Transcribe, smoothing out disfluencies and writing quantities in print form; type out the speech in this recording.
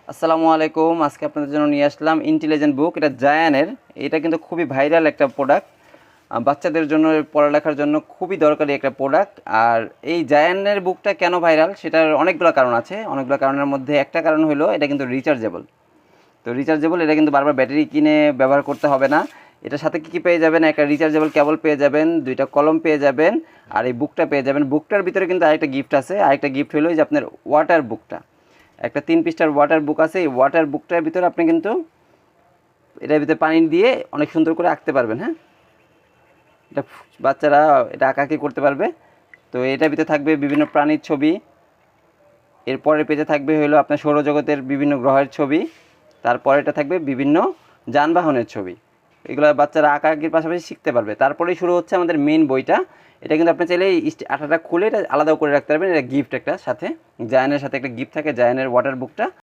আসসালামু আলাইকুম। আজকে আপনাদের জন্য নিয়ে আসলাম ইন্টেলিজেন্ট বুক। এটা জায়ানের। এটা কিন্তু খুবই ভাইরাল একটা প্রোডাক্ট। বাচ্চাদের জন্য পড়ালেখার জন্য খুবই দরকারি একটা প্রোডাক্ট। আর এই জায়ানের বুকটা কেন ভাইরাল সেটার অনেকগুলো কারণ আছে। অনেকগুলো কারণের মধ্যে একটা কারণ হলো এটা কিন্তু রিচার্জেবল। তো রিচার্জেবল, এটা কিন্তু বারবার ব্যাটারি কিনে ব্যবহার করতে হবে না। এটার সাথে কী কী পেয়ে যাবেন? একটা রিচার্জেবল কেবল পেয়ে যাবেন, দুইটা কলম পেয়ে যাবেন, আর এই বুকটা পেয়ে যাবেন। বুকটার ভিতরে কিন্তু আরেকটা গিফট আছে। আরেকটা গিফট হলো যে আপনার ওয়াটার বুকটা, একটা 3 পৃষ্ঠার ওয়াটার বুক আছে। এই ওয়াটার বুকটার ভিতরে আপনি কিন্তু এটার ভিতরে পানি দিয়ে অনেক সুন্দর করে আঁকতে পারবেন। হ্যাঁ, এটা বাচ্চারা এটা আঁকাআঁকি করতে পারবে। তো এটার ভিতরে থাকবে বিভিন্ন প্রাণীর ছবি। এরপরের পেজে থাকবে হলো আপনার সৌরজগতের বিভিন্ন গ্রহের ছবি। তারপরেটা থাকবে বিভিন্ন যানবাহনের ছবি। এগুলো বাচ্চারা আঁকাআঁকির পাশাপাশি শিখতে পারবে। তারপরেই শুরু হচ্ছে আমাদের মেন বইটা। এটা কিন্তু আপনি চাইলে আঠাটা খুলে এটা আলাদাও করে রাখতে পারবেন। এটা গিফট একটা সাথে, জায়ানের সাথে একটা গিফট থাকে, জায়ানের ওয়াটার বুকটা।